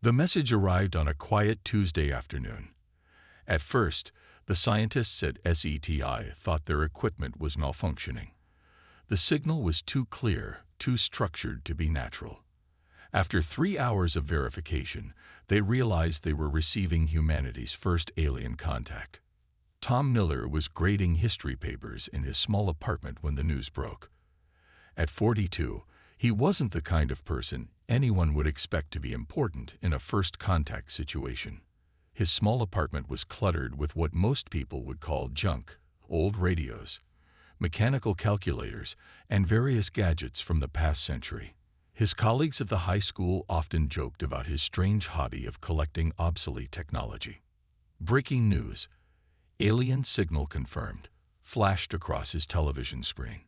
The message arrived on a quiet Tuesday afternoon. At first, the scientists at SETI thought their equipment was malfunctioning. The signal was too clear, too structured to be natural. After 3 hours of verification, they realized they were receiving humanity's first alien contact. Tom Miller was grading history papers in his small apartment when the news broke. At 42, he wasn't the kind of person anyone would expect to be important in a first contact situation. His small apartment was cluttered with what most people would call junk: old radios, mechanical calculators, and various gadgets from the past century. His colleagues at the high school often joked about his strange hobby of collecting obsolete technology. Breaking news: alien signal confirmed, flashed across his television screen.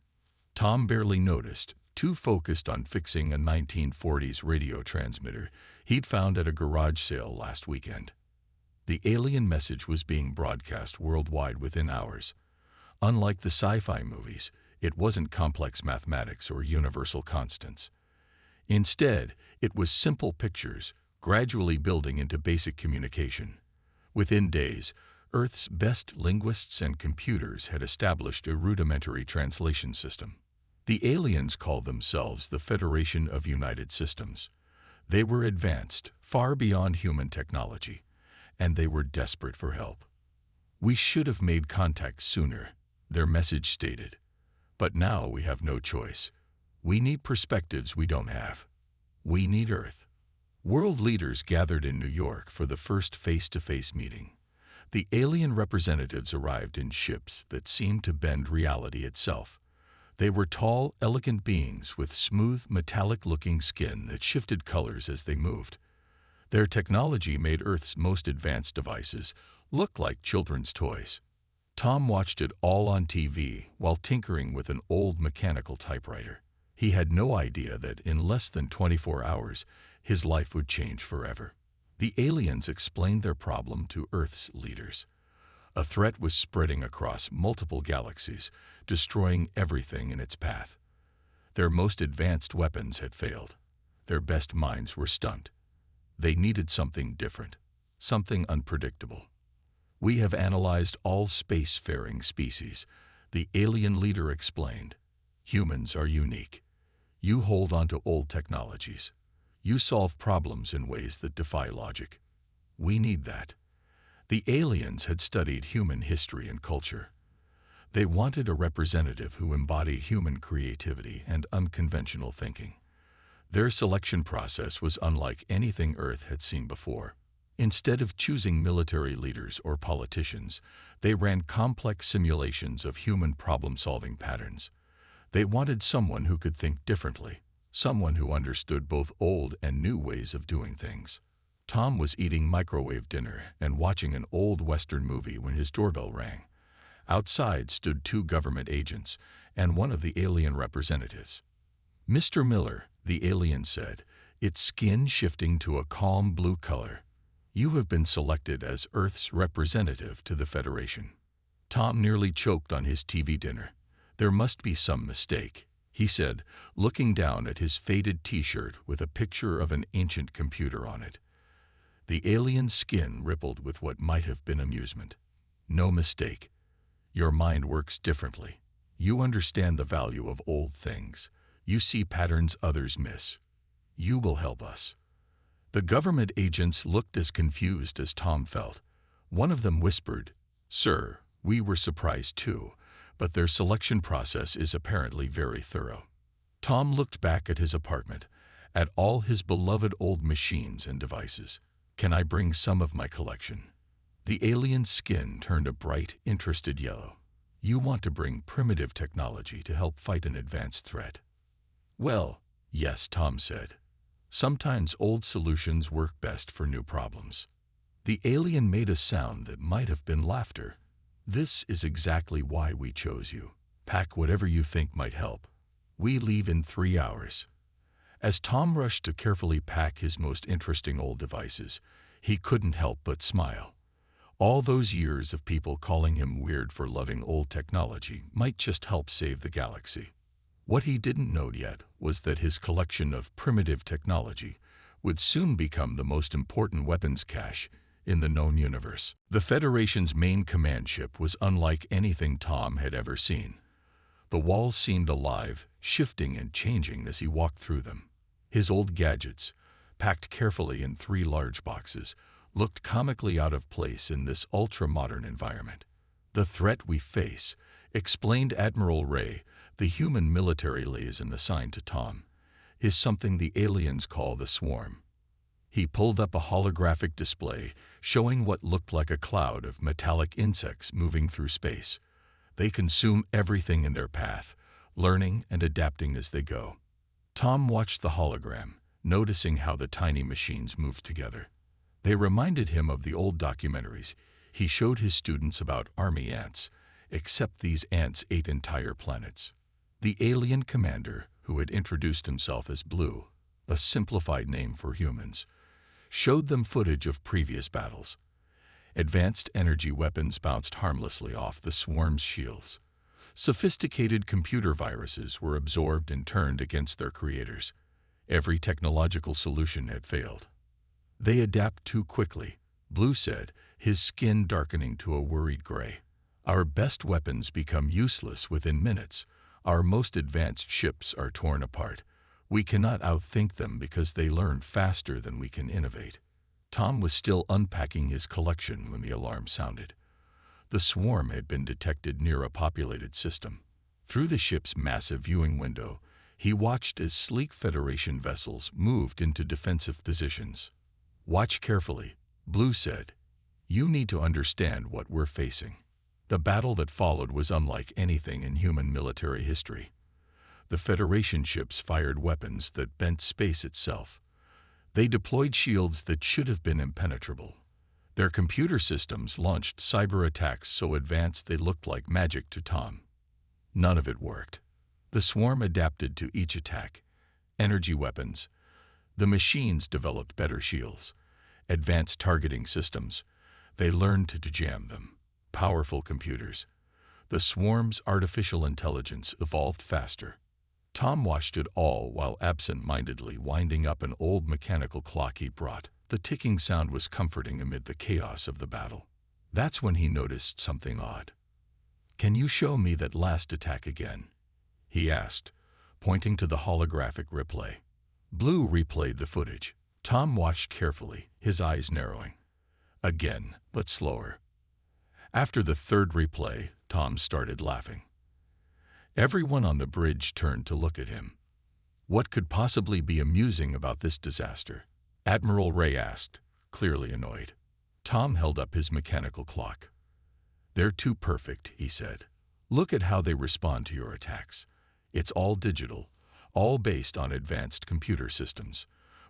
Tom barely noticed, too focused on fixing a 1940s radio transmitter he'd found at a garage sale last weekend. The alien message was being broadcast worldwide within hours. Unlike the sci-fi movies, it wasn't complex mathematics or universal constants. Instead, it was simple pictures, gradually building into basic communication. Within days, Earth's best linguists and computers had established a rudimentary translation system. The aliens called themselves the Federation of United Systems. They were advanced, far beyond human technology, and they were desperate for help. "We should have made contact sooner," their message stated. "But now we have no choice. We need perspectives we don't have. We need Earth." World leaders gathered in New York for the first face-to-face meeting. The alien representatives arrived in ships that seemed to bend reality itself. They were tall, elegant beings with smooth, metallic-looking skin that shifted colors as they moved. Their technology made Earth's most advanced devices look like children's toys. Tom watched it all on TV while tinkering with an old mechanical typewriter. He had no idea that in less than 24 hours, his life would change forever. The aliens explained their problem to Earth's leaders. A threat was spreading across multiple galaxies, destroying everything in its path. Their most advanced weapons had failed. Their best minds were stunned. They needed something different, something unpredictable. "We have analyzed all spacefaring species," the alien leader explained. "Humans are unique. You hold on to old technologies. You solve problems in ways that defy logic. We need that." The aliens had studied human history and culture. They wanted a representative who embodied human creativity and unconventional thinking. Their selection process was unlike anything Earth had seen before. Instead of choosing military leaders or politicians, they ran complex simulations of human problem-solving patterns. They wanted someone who could think differently, someone who understood both old and new ways of doing things. Tom was eating microwave dinner and watching an old Western movie when his doorbell rang. Outside stood 2 government agents and one of the alien representatives. "Mr. Miller," the alien said, its skin shifting to a calm blue color, "you have been selected as Earth's representative to the Federation." Tom nearly choked on his TV dinner. "There must be some mistake," he said, looking down at his faded T-shirt with a picture of an ancient computer on it. The alien's skin rippled with what might have been amusement. "No mistake. Your mind works differently. You understand the value of old things. You see patterns others miss. You will help us." The government agents looked as confused as Tom felt. One of them whispered, "Sir, we were surprised too, but their selection process is apparently very thorough." Tom looked back at his apartment, at all his beloved old machines and devices. "Can I bring some of my collection?" The alien's skin turned a bright, interested yellow. "You want to bring primitive technology to help fight an advanced threat?" "Well, yes," Tom said. "Sometimes old solutions work best for new problems." The alien made a sound that might have been laughter. "This is exactly why we chose you. Pack whatever you think might help. We leave in 3 hours." As Tom rushed to carefully pack his most interesting old devices, he couldn't help but smile. All those years of people calling him weird for loving old technology might just help save the galaxy. What he didn't know yet was that his collection of primitive technology would soon become the most important weapons cache in the known universe. The Federation's main command ship was unlike anything Tom had ever seen. The walls seemed alive, shifting and changing as he walked through them. His old gadgets, packed carefully in 3 large boxes, looked comically out of place in this ultra-modern environment. "The threat we face," explained Admiral Ray, the human military liaison assigned to Tom, "is something the aliens call the Swarm." He pulled up a holographic display showing what looked like a cloud of metallic insects moving through space. They consume everything in their path, learning and adapting as they go. Tom watched the hologram, noticing how the tiny machines moved together. They reminded him of the old documentaries he showed his students about army ants, except these ants ate entire planets. The alien commander, who had introduced himself as Blue, a simplified name for humans, showed them footage of previous battles. Advanced energy weapons bounced harmlessly off the Swarm's shields. Sophisticated computer viruses were absorbed and turned against their creators. Every technological solution had failed. "They adapt too quickly," Blue said, his skin darkening to a worried gray. "Our best weapons become useless within minutes. Our most advanced ships are torn apart. We cannot outthink them because they learn faster than we can innovate." Tom was still unpacking his collection when the alarm sounded. The Swarm had been detected near a populated system. Through the ship's massive viewing window, he watched as sleek Federation vessels moved into defensive positions. "Watch carefully," Blue said. "You need to understand what we're facing." The battle that followed was unlike anything in human military history. The Federation ships fired weapons that bent space itself. They deployed shields that should have been impenetrable. Their computer systems launched cyber attacks so advanced they looked like magic to Tom. None of it worked. The Swarm adapted to each attack. Energy weapons. The machines developed better shields. Advanced targeting systems. They learned to jam them. Powerful computers. The Swarm's artificial intelligence evolved faster. Tom watched it all while absent-mindedly winding up an old mechanical clock he brought. The ticking sound was comforting amid the chaos of the battle. That's when he noticed something odd. "Can you show me that last attack again?" he asked, pointing to the holographic replay. Blue replayed the footage. Tom watched carefully, his eyes narrowing. Again, but slower. After the 3rd replay, Tom started laughing. Everyone on the bridge turned to look at him. What could possibly be amusing about this disaster? Admiral Ray asked, clearly annoyed. Tom held up his mechanical clock. "They're too perfect," he said. "Look at how they respond to your attacks. It's all digital, all based on advanced computer systems.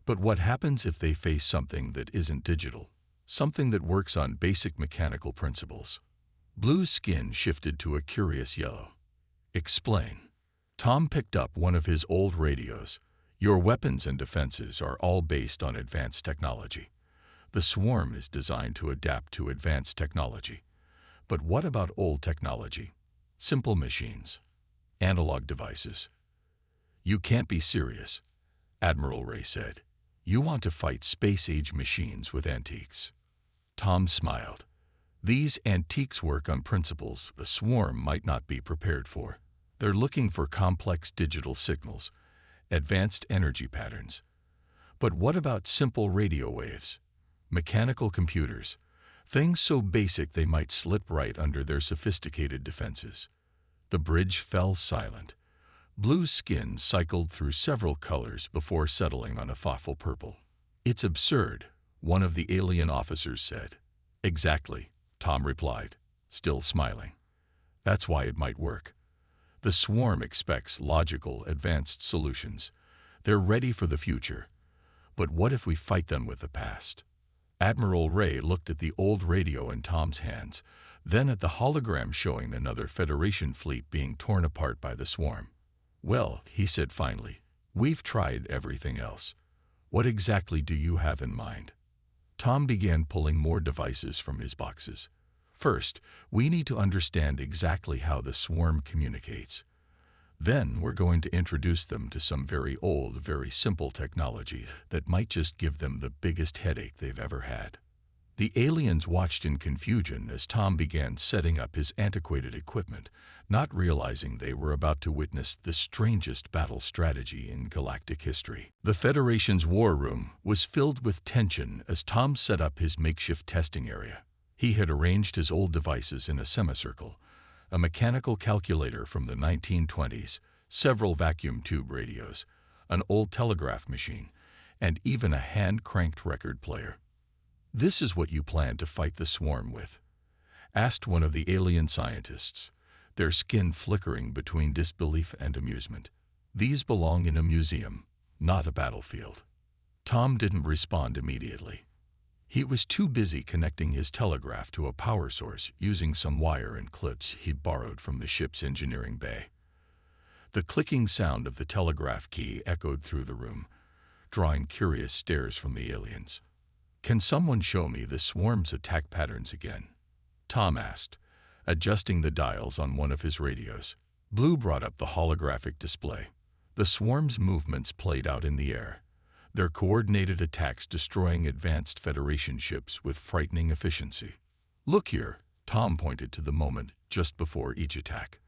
But what happens if they face something that isn't digital? Something that works on basic mechanical principles?" Blue's skin shifted to a curious yellow. "Explain." Tom picked up one of his old radios. "Your weapons and defenses are all based on advanced technology. The Swarm is designed to adapt to advanced technology. But what about old technology? Simple machines, analog devices." "You can't be serious," Admiral Ray said. "You want to fight space-age machines with antiques." Tom smiled. "These antiques work on principles the Swarm might not be prepared for. They're looking for complex digital signals, advanced energy patterns. But what about simple radio waves? Mechanical computers, things so basic they might slip right under their sophisticated defenses." The bridge fell silent. Blue's skin cycled through several colors before settling on a thoughtful purple. "It's absurd," one of the alien officers said. "Exactly," Tom replied, still smiling. "That's why it might work. The Swarm expects logical, advanced solutions. They're ready for the future. But what if we fight them with the past?" Admiral Ray looked at the old radio in Tom's hands, then at the hologram showing another Federation fleet being torn apart by the Swarm. "Well," he said finally, "we've tried everything else. What exactly do you have in mind?" Tom began pulling more devices from his boxes. "First, we need to understand exactly how the Swarm communicates. Then we're going to introduce them to some very old, very simple technology that might just give them the biggest headache they've ever had. The aliens watched in confusion as Tom began setting up his antiquated equipment, not realizing they were about to witness the strangest battle strategy in galactic history. The Federation's war room was filled with tension as Tom set up his makeshift testing area. He had arranged his old devices in a semicircle, a mechanical calculator from the 1920s, several vacuum tube radios, an old telegraph machine, and even a hand-cranked record player. "This is what you plan to fight the swarm with?" asked one of the alien scientists, their skin flickering between disbelief and amusement. "These belong in a museum, not a battlefield." Tom didn't respond immediately. He was too busy connecting his telegraph to a power source using some wire and clips he'd borrowed from the ship's engineering bay. The clicking sound of the telegraph key echoed through the room, drawing curious stares from the aliens. "Can someone show me the swarm's attack patterns again?" Tom asked, adjusting the dials on one of his radios. Blue brought up the holographic display. The swarm's movements played out in the air, their coordinated attacks destroying advanced Federation ships with frightening efficiency. "Look here," Tom pointed to the moment just before each attack.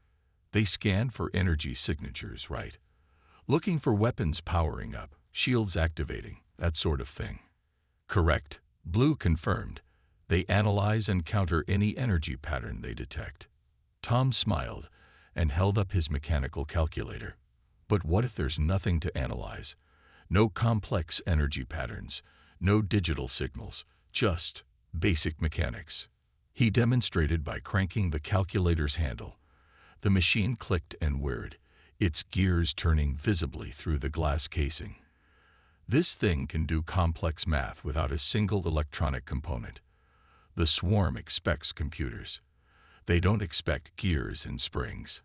"They scanned for energy signatures, right? Looking for weapons powering up, shields activating, that sort of thing." "Correct," Blue confirmed. "They analyze and counter any energy pattern they detect." Tom smiled and held up his mechanical calculator. "But what if there's nothing to analyze? No complex energy patterns, no digital signals, just basic mechanics." He demonstrated by cranking the calculator's handle. The machine clicked and whirred, its gears turning visibly through the glass casing. "This thing can do complex math without a single electronic component. The swarm expects computers. They don't expect gears and springs."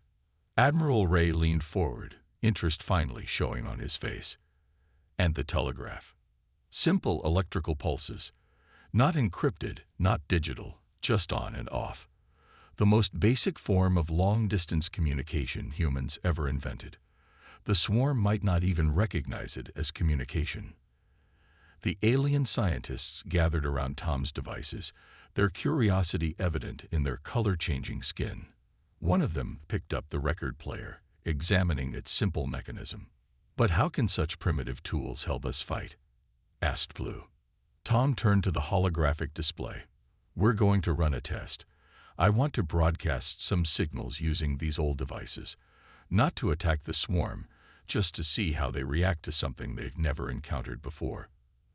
Admiral Ray leaned forward, interest finally showing on his face. "And the telegraph? Simple electrical pulses. Not encrypted, not digital, just on and off. The most basic form of long-distance communication humans ever invented. The swarm might not even recognize it as communication." The alien scientists gathered around Tom's devices, their curiosity evident in their color-changing skin. One of them picked up the record player, examining its simple mechanism. "But how can such primitive tools help us fight?" asked Blue. Tom turned to the holographic display. "We're going to run a test. I want to broadcast some signals using these old devices, not to attack the swarm, just to see how they react to something they've never encountered before."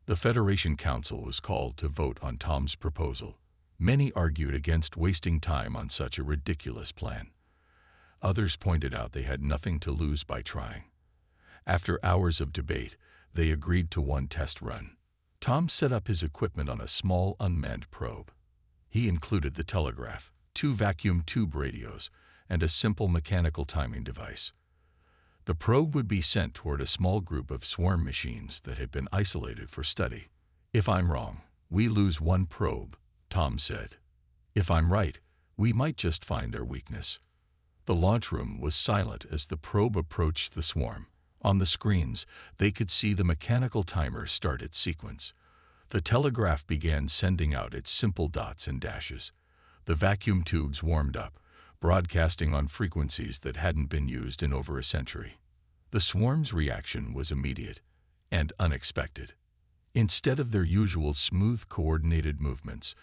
The Federation Council was called to vote on Tom's proposal. Many argued against wasting time on such a ridiculous plan. Others pointed out they had nothing to lose by trying. After hours of debate, they agreed to one test run. Tom set up his equipment on a small unmanned probe. He included the telegraph, 2 vacuum tube radios, and a simple mechanical timing device. The probe would be sent toward a small group of swarm machines that had been isolated for study. "If I'm wrong, we lose one probe," Tom said. "If I'm right, we might just find their weakness." The launch room was silent as the probe approached the swarm. On the screens, they could see the mechanical timer start its sequence. The telegraph began sending out its simple dots and dashes. The vacuum tubes warmed up, broadcasting on frequencies that hadn't been used in over a century. The swarm's reaction was immediate and unexpected. Instead of their usual smooth, coordinated movements,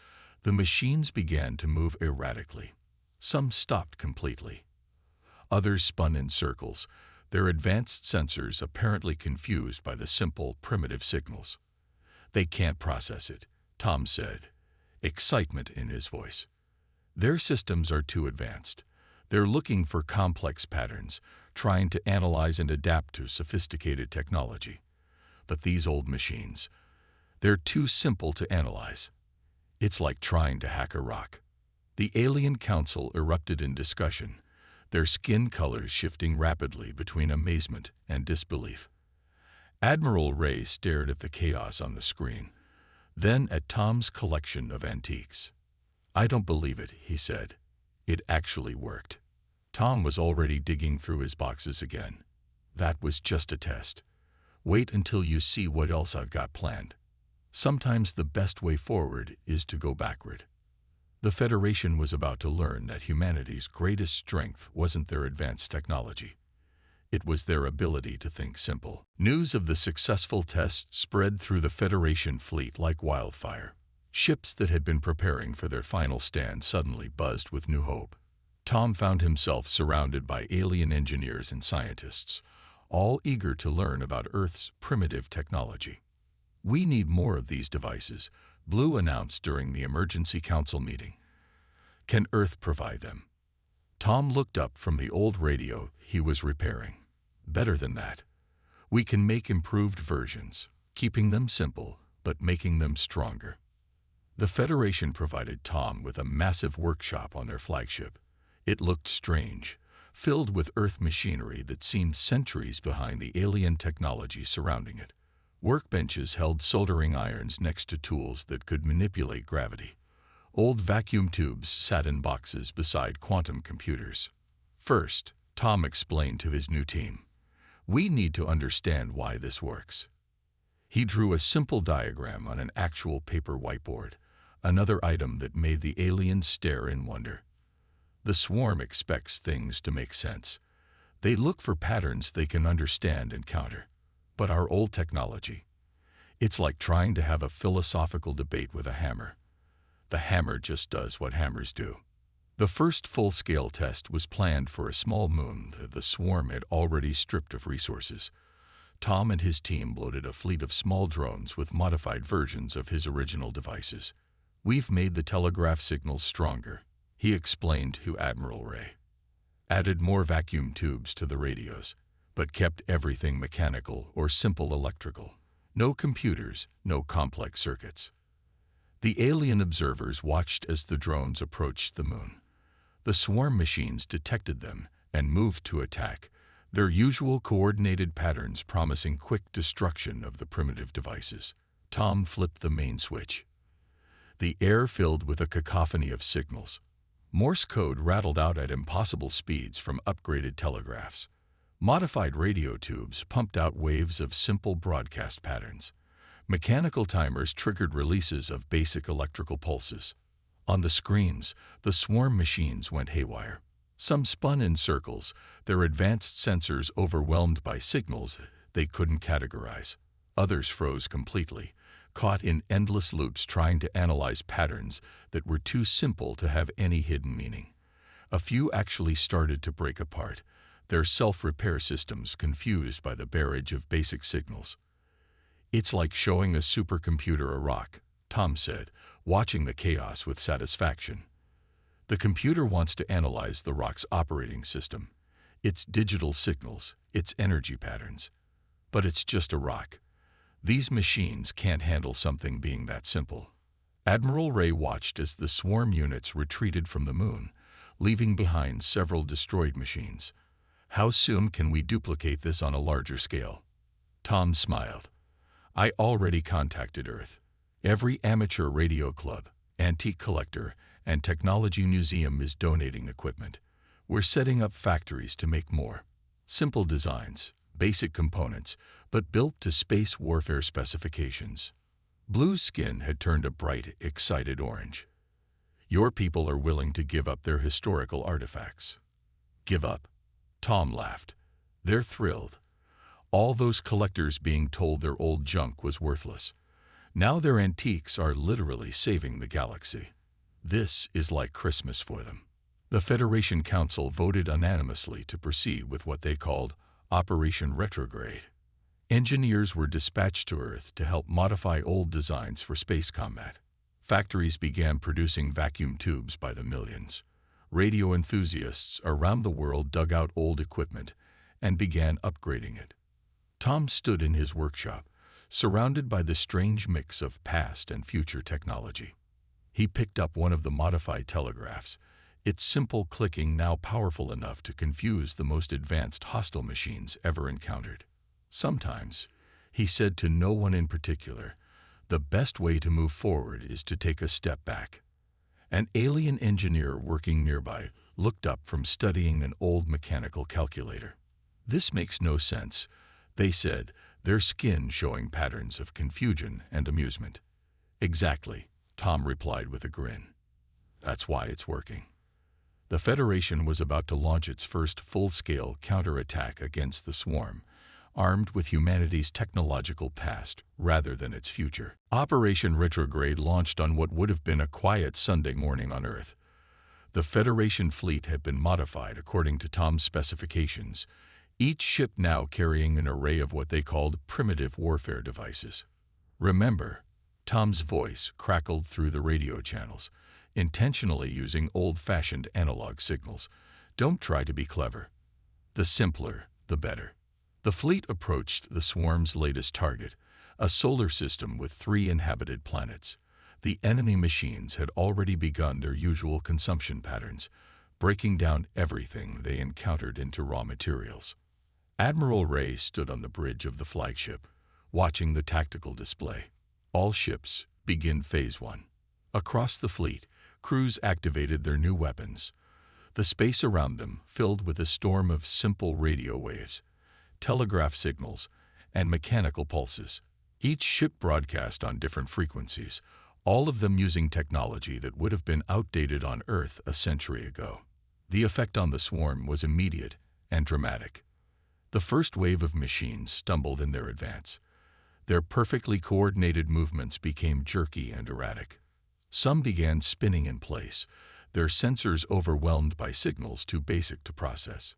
the machines began to move erratically. Some stopped completely. Others spun in circles, their advanced sensors apparently confused by the simple, primitive signals. "They can't process it," Tom said, excitement in his voice. "Their systems are too advanced. They're looking for complex patterns, trying to analyze and adapt to sophisticated technology. But these old machines, they're too simple to analyze. It's like trying to hack a rock." The Alien Council erupted in discussion, their skin colors shifting rapidly between amazement and disbelief. Admiral Ray stared at the chaos on the screen, then at Tom's collection of antiques. "I don't believe it," he said. "It actually worked." Tom was already digging through his boxes again. That was just a test. Wait until you see what else I've got planned. Sometimes the best way forward is to go backward. The Federation was about to learn that humanity's greatest strength wasn't their advanced technology. It was their ability to think simple. News of the successful test spread through the Federation fleet like wildfire. Ships that had been preparing for their final stand suddenly buzzed with new hope. Tom found himself surrounded by alien engineers and scientists, all eager to learn about Earth's primitive technology. "We need more of these devices," Blue announced during the emergency council meeting. "Can Earth provide them?" Tom looked up from the old radio he was repairing. "Better than that. We can make improved versions, keeping them simple, but making them stronger." The Federation provided Tom with a massive workshop on their flagship. It looked strange, filled with Earth machinery that seemed centuries behind the alien technology surrounding it. Workbenches held soldering irons next to tools that could manipulate gravity. Old vacuum tubes sat in boxes beside quantum computers. First, Tom explained to his new team, "We need to understand why this works." He drew a simple diagram on an actual paper whiteboard, another item that made the aliens stare in wonder. The swarm expects things to make sense. They look for patterns they can understand and counter. But our old technology, it's like trying to have a philosophical debate with a hammer. The hammer just does what hammers do. The first full-scale test was planned for a small moon that the swarm had already stripped of resources. Tom and his team loaded a fleet of small drones with modified versions of his original devices. "We've made the telegraph signals stronger," he explained to Admiral Ray. "Added more vacuum tubes to the radios, but kept everything mechanical or simple electrical. No computers, no complex circuits." The alien observers watched as the drones approached the moon. The swarm machines detected them and moved to attack, their usual coordinated patterns promising quick destruction of the primitive devices. Tom flipped the main switch. The air filled with a cacophony of signals. Morse code rattled out at impossible speeds from upgraded telegraphs. Modified radio tubes pumped out waves of simple broadcast patterns. Mechanical timers triggered releases of basic electrical pulses. On the screens, the swarm machines went haywire. Some spun in circles, their advanced sensors overwhelmed by signals they couldn't categorize. Others froze completely, caught in endless loops trying to analyze patterns that were too simple to have any hidden meaning. A few actually started to break apart, their self-repair systems confused by the barrage of basic signals. "It's like showing a supercomputer a rock," Tom said, watching the chaos with satisfaction. "The computer wants to analyze the rock's operating system, its digital signals, its energy patterns. But it's just a rock. These machines can't handle something being that simple." Admiral Ray watched as the swarm units retreated from the moon, leaving behind several destroyed machines. "How soon can we duplicate this on a larger scale?" Tom smiled. "I already contacted Earth. Every amateur radio club, antique collector, and technology museum is donating equipment. We're setting up factories to make more. Simple designs, basic components, but built to space warfare specifications." Blue's skin had turned a bright, excited orange. "Your people are willing to give up their historical artifacts." "Give up?" Tom laughed. "They're thrilled. All those collectors being told their old junk was worthless. Now their antiques are literally saving the galaxy. This is like Christmas for them." The Federation Council voted unanimously to proceed with what they called Operation Retrograde. Engineers were dispatched to Earth to help modify old designs for space combat. Factories began producing vacuum tubes by the millions. Radio enthusiasts around the world dug out old equipment and began upgrading it. Tom stood in his workshop, surrounded by the strange mix of past and future technology. He picked up one of the modified telegraphs, its simple clicking now powerful enough to confuse the most advanced hostile machines ever encountered. "Sometimes," he said to no one in particular, "the best way to move forward is to take a step back." An alien engineer working nearby looked up from studying an old mechanical calculator. "This makes no sense," they said, their skin showing patterns of confusion and amusement. "Exactly," Tom replied with a grin. "That's why it's working." The Federation was about to launch its first full-scale counterattack against the swarm, armed with humanity's technological past rather than its future. Operation Retrograde launched on what would have been a quiet Sunday morning on Earth. The Federation fleet had been modified according to Tom's specifications, each ship now carrying an array of what they called primitive warfare devices. "Remember," Tom's voice crackled through the radio channels, intentionally using old-fashioned analog signals. "Don't try to be clever. The simpler, the better." The fleet approached the swarm's latest target, a solar system with 3 inhabited planets. The enemy machines had already begun their usual consumption patterns, breaking down everything they encountered into raw materials. Admiral Ray stood on the bridge of the flagship, watching the tactical display. "All ships, begin Phase 1. Across the fleet, crews activated their new weapons. The space around them filled with a storm of simple radio waves, telegraph signals, and mechanical pulses. Each ship broadcast on different frequencies, all of them using technology that would have been outdated on Earth a century ago. The effect on the swarm was immediate and dramatic. The first wave of machines stumbled in their advance. Their perfectly coordinated movements became jerky and erratic. Some began spinning in place, their sensors overwhelmed by signals too basic to process.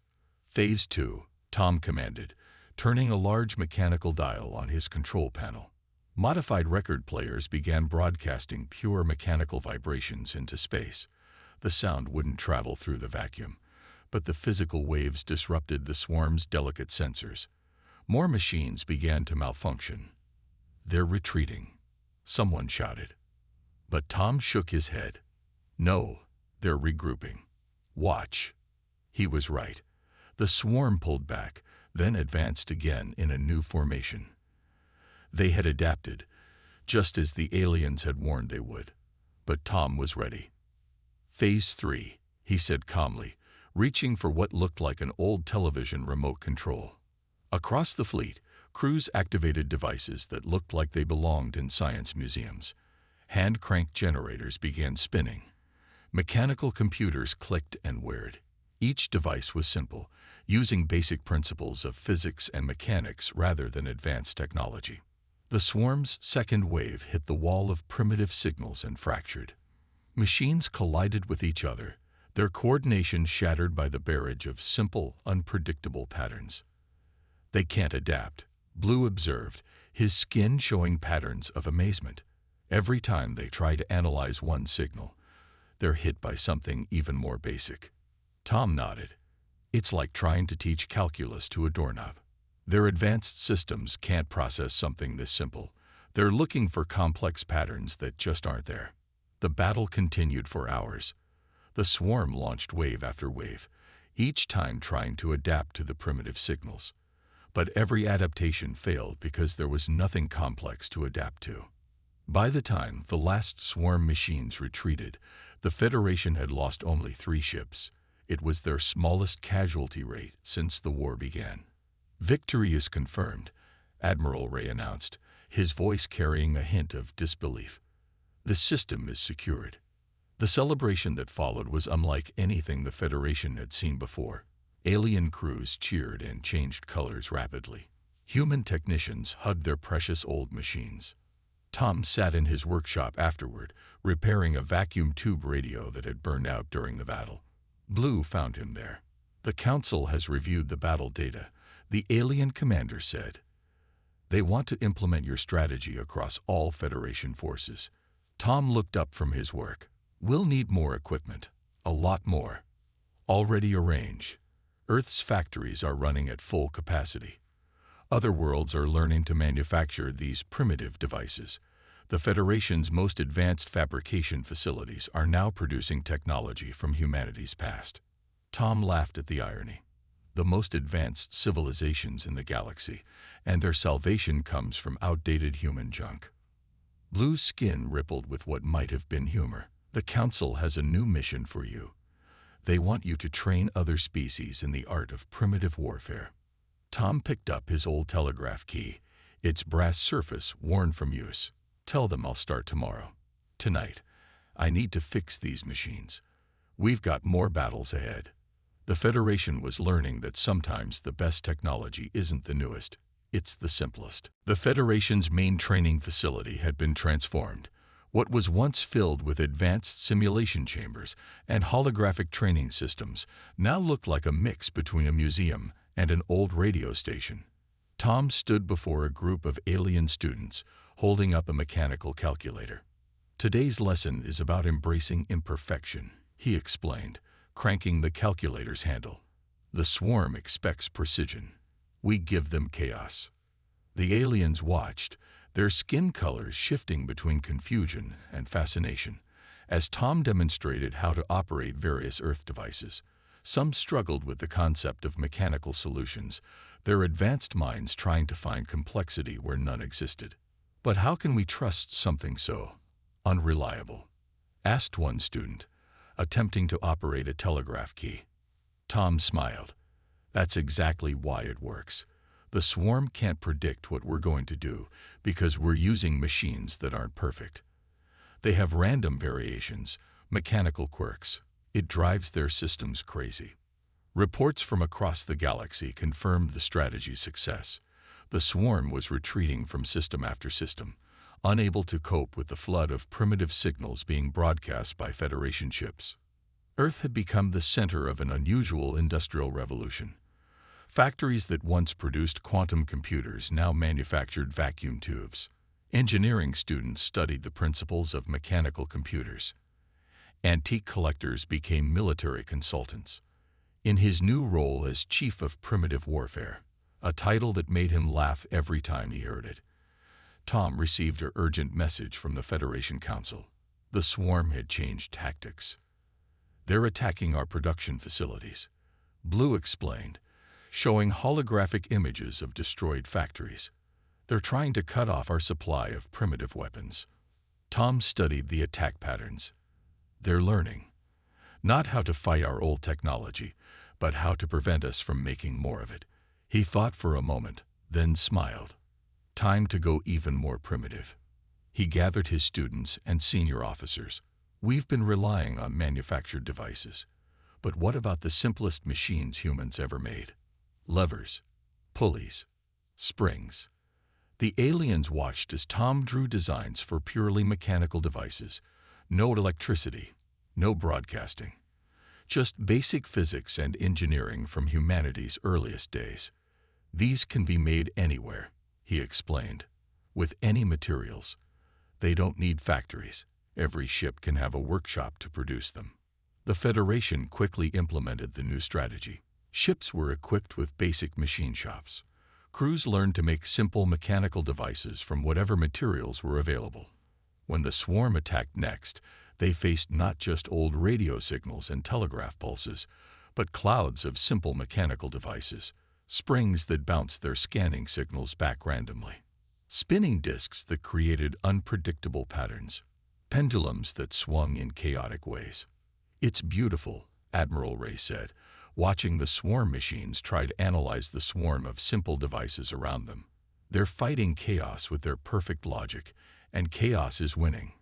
"Phase 2, Tom commanded, turning a large mechanical dial on his control panel. Modified record players began broadcasting pure mechanical vibrations into space. The sound wouldn't travel through the vacuum, but the physical waves disrupted the swarm's delicate sensors. More machines began to malfunction. "They're retreating," someone shouted. But Tom shook his head. "No, they're regrouping. Watch." He was right. The swarm pulled back, then advanced again in a new formation. They had adapted, just as the aliens had warned they would. But Tom was ready. "Phase 3, he said calmly, reaching for what looked like an old television remote control. Across the fleet, crews activated devices that looked like they belonged in science museums. Hand-cranked generators began spinning. Mechanical computers clicked and whirred. Each device was simple, using basic principles of physics and mechanics rather than advanced technology. The swarm's second wave hit the wall of primitive signals and fractured. Machines collided with each other, their coordination shattered by the barrage of simple, unpredictable patterns. "They can't adapt," Blue observed, his skin showing patterns of amazement. "Every time they try to analyze one signal, they're hit by something even more basic." Tom nodded. "It's like trying to teach calculus to a doorknob. Their advanced systems can't process something this simple. They're looking for complex patterns that just aren't there." The battle continued for hours. The swarm launched wave after wave, each time trying to adapt to the primitive signals. But every adaptation failed because there was nothing complex to adapt to. By the time the last swarm machines retreated, the Federation had lost only 3 ships. It was their smallest casualty rate since the war began. "Victory is confirmed," Admiral Ray announced, his voice carrying a hint of disbelief. "The system is secured." The celebration that followed was unlike anything the Federation had seen before. Alien crews cheered and changed colors rapidly. Human technicians hugged their precious old machines. Tom sat in his workshop afterward, repairing a vacuum tube radio that had burned out during the battle. Blue found him there. "The Council has reviewed the battle data," the alien commander said. "They want to implement your strategy across all Federation forces." Tom looked up from his work. "We'll need more equipment. A lot more. Already arranged. Earth's factories are running at full capacity. Other worlds are learning to manufacture these primitive devices. The Federation's most advanced fabrication facilities are now producing technology from humanity's past." Tom laughed at the irony. "The most advanced civilizations in the galaxy, and their salvation comes from outdated human junk." Blue's skin rippled with what might have been humor. "The Council has a new mission for you. They want you to train other species in the art of primitive warfare. Tom picked up his old telegraph key, its brass surface worn from use. Tell them I'll start tomorrow. Tonight. I need to fix these machines. We've got more battles ahead. The Federation was learning that sometimes the best technology isn't the newest, it's the simplest. The Federation's main training facility had been transformed. What was once filled with advanced simulation chambers and holographic training systems now looked like a mix between a museum and an old radio station. Tom stood before a group of alien students, holding up a mechanical calculator. Today's lesson is about embracing imperfection, he explained, cranking the calculator's handle. The swarm expects precision. We give them chaos. The aliens watched, their skin colors shifting between confusion and fascination, as Tom demonstrated how to operate various Earth devices. Some struggled with the concept of mechanical solutions, their advanced minds trying to find complexity where none existed. But how can we trust something so unreliable? Asked one student, attempting to operate a telegraph key. Tom smiled. That's exactly why it works. The swarm can't predict what we're going to do because we're using machines that aren't perfect. They have random variations, mechanical quirks. It drives their systems crazy. Reports from across the galaxy confirmed the strategy's success. The swarm was retreating from system after system, unable to cope with the flood of primitive signals being broadcast by Federation ships. Earth had become the center of an unusual industrial revolution. Factories that once produced quantum computers now manufactured vacuum tubes. Engineering students studied the principles of mechanical computers. Antique collectors became military consultants. In his new role as Chief of Primitive Warfare, a title that made him laugh every time he heard it, Tom received an urgent message from the Federation Council. The swarm had changed tactics. They're attacking our production facilities, Blue explained, showing holographic images of destroyed factories. They're trying to cut off our supply of primitive weapons. Tom studied the attack patterns. They're learning, not how to fight our old technology, but how to prevent us from making more of it. He thought for a moment, then smiled. Time to go even more primitive. He gathered his students and senior officers. We've been relying on manufactured devices. But what about the simplest machines humans ever made? Levers, pulleys, springs. The aliens watched as Tom drew designs for purely mechanical devices. No electricity, no broadcasting. Just basic physics and engineering from humanity's earliest days. These can be made anywhere, he explained, with any materials. They don't need factories. Every ship can have a workshop to produce them. The Federation quickly implemented the new strategy. Ships were equipped with basic machine shops. Crews learned to make simple mechanical devices from whatever materials were available. When the swarm attacked next, they faced not just old radio signals and telegraph pulses, but clouds of simple mechanical devices, springs that bounced their scanning signals back randomly, spinning discs that created unpredictable patterns, pendulums that swung in chaotic ways. It's beautiful, Admiral Ray said, watching the swarm machines try to analyze the swarm of simple devices around them. They're fighting chaos with their perfect logic, and chaos is winning.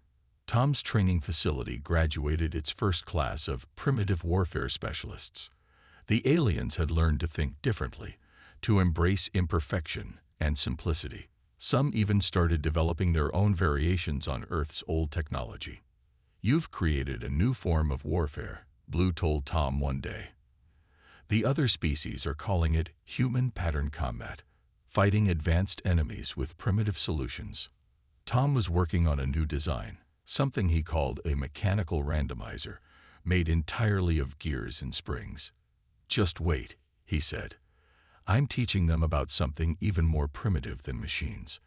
Tom's training facility graduated its first class of primitive warfare specialists. The aliens had learned to think differently, to embrace imperfection and simplicity. Some even started developing their own variations on Earth's old technology. You've created a new form of warfare, Blue told Tom one day. The other species are calling it human pattern combat, fighting advanced enemies with primitive solutions. Tom was working on a new design, something he called a mechanical randomizer, made entirely of gears and springs. Just wait, he said. I'm teaching them about something even more primitive than machines.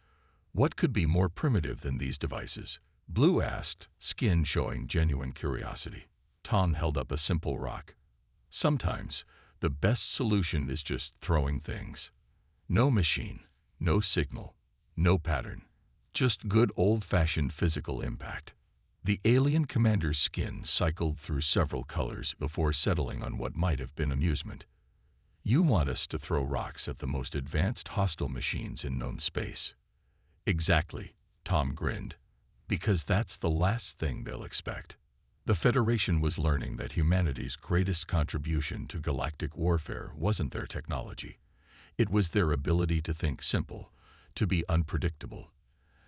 What could be more primitive than these devices? Blue asked, skin showing genuine curiosity. Tom held up a simple rock. Sometimes, the best solution is just throwing things. No machine, no signal, no pattern. Just good old-fashioned physical impact. The alien commander's skin cycled through several colors before settling on what might have been amusement. "You want us to throw rocks at the most advanced hostile machines in known space." "Exactly," Tom grinned, "because that's the last thing they'll expect." The Federation was learning that humanity's greatest contribution to galactic warfare wasn't their technology. It was their ability to think simple, to be unpredictable,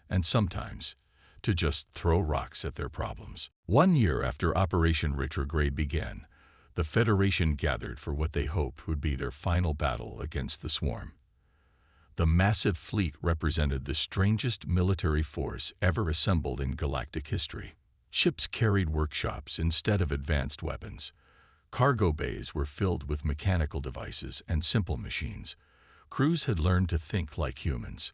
and sometimes to just throw rocks at their problems. 1 year after Operation Retrograde began, the Federation gathered for what they hoped would be their final battle against the Swarm. The massive fleet represented the strangest military force ever assembled in galactic history. Ships carried workshops instead of advanced weapons. Cargo bays were filled with mechanical devices and simple machines. Crews had learned to think like humans,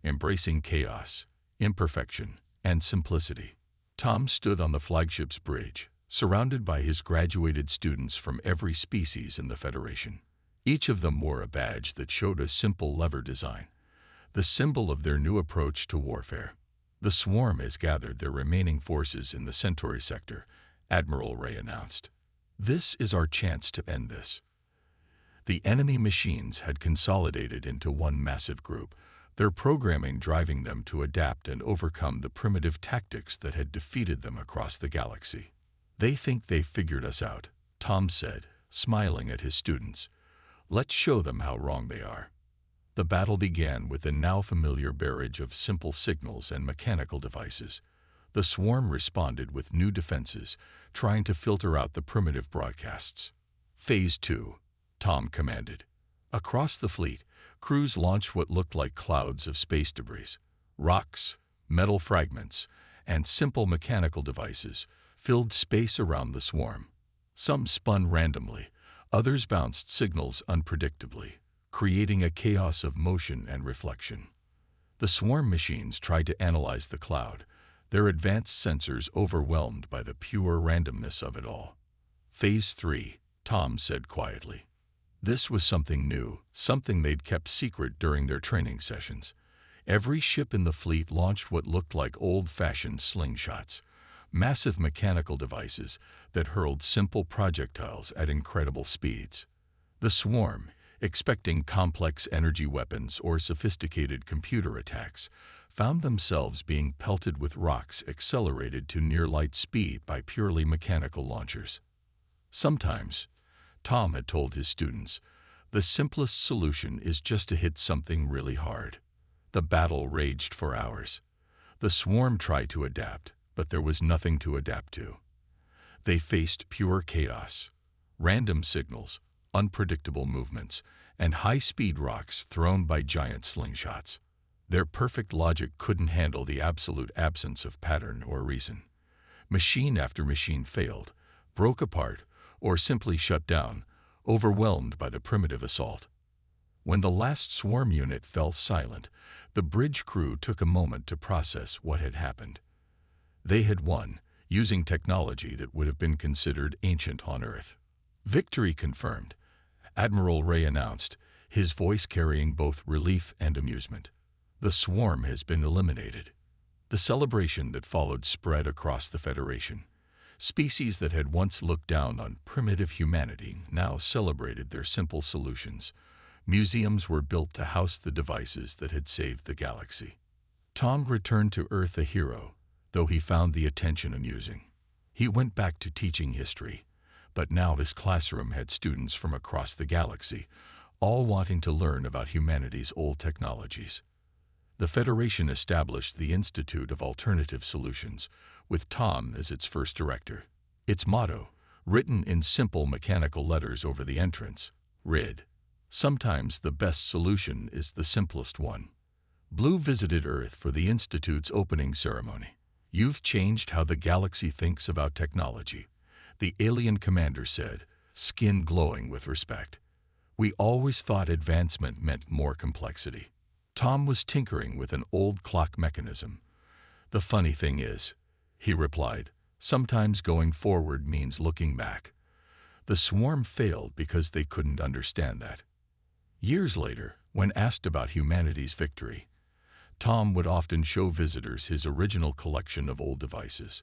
embracing chaos, imperfection, and simplicity. Tom stood on the flagship's bridge, surrounded by his graduated students from every species in the Federation. Each of them wore a badge that showed a simple lever design, the symbol of their new approach to warfare. "The Swarm has gathered their remaining forces in the Centauri sector," Admiral Ray announced. "This is our chance to end this." The enemy machines had consolidated into one massive group, their programming driving them to adapt and overcome the primitive tactics that had defeated them across the galaxy. "They think they've figured us out," Tom said, smiling at his students. "Let's show them how wrong they are." The battle began with the now familiar barrage of simple signals and mechanical devices. The Swarm responded with new defenses, trying to filter out the primitive broadcasts. "Phase 2, Tom commanded. Across the fleet, crews launched what looked like clouds of space debris. Rocks, metal fragments, and simple mechanical devices filled space around the Swarm. Some spun randomly, others bounced signals unpredictably, creating a chaos of motion and reflection. The Swarm machines tried to analyze the cloud, their advanced sensors overwhelmed by the pure randomness of it all. "Phase 3, Tom said quietly. This was something new, something they'd kept secret during their training sessions. Every ship in the fleet launched what looked like old-fashioned slingshots, massive mechanical devices that hurled simple projectiles at incredible speeds. The Swarm, expecting complex energy weapons or sophisticated computer attacks, found themselves being pelted with rocks accelerated to near-light speed by purely mechanical launchers. Sometimes, Tom had told his students, the simplest solution is just to hit something really hard. The battle raged for hours. The Swarm tried to adapt, but there was nothing to adapt to. They faced pure chaos, random signals, unpredictable movements, and high-speed rocks thrown by giant slingshots. Their perfect logic couldn't handle the absolute absence of pattern or reason. Machine after machine failed, broke apart, or simply shut down, overwhelmed by the primitive assault. When the last Swarm unit fell silent, the bridge crew took a moment to process what had happened. They had won, using technology that would have been considered ancient on Earth. "Victory confirmed," Admiral Ray announced, his voice carrying both relief and amusement. "The Swarm has been eliminated." The celebration that followed spread across the Federation. Species that had once looked down on primitive humanity now celebrated their simple solutions. Museums were built to house the devices that had saved the galaxy. Tom returned to Earth a hero, though he found the attention amusing. He went back to teaching history, but now his classroom had students from across the galaxy, all wanting to learn about humanity's old technologies. The Federation established the Institute of Alternative Solutions, with Tom as its first director. Its motto, written in simple mechanical letters over the entrance, read, "Sometimes the best solution is the simplest one." Blue visited Earth for the Institute's opening ceremony. "You've changed how the galaxy thinks about technology," the alien commander said, skin glowing with respect. "We always thought advancement meant more complexity." Tom was tinkering with an old clock mechanism. "The funny thing is," he replied, "sometimes going forward means looking back." The Swarm failed because they couldn't understand that. Years later, when asked about humanity's victory, Tom would often show visitors his original collection of old devices.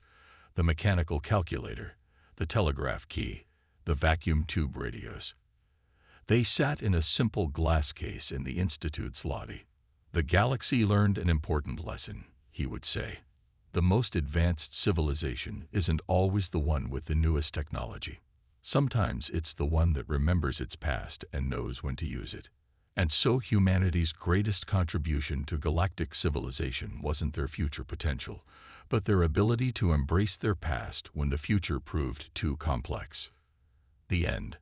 the mechanical calculator, the telegraph key, the vacuum tube radios. They sat in a simple glass case in the Institute's lobby. The galaxy learned an important lesson, he would say. The most advanced civilization isn't always the one with the newest technology. Sometimes it's the one that remembers its past and knows when to use it. And so humanity's greatest contribution to galactic civilization wasn't their future potential, but their ability to embrace their past when the future proved too complex. The end.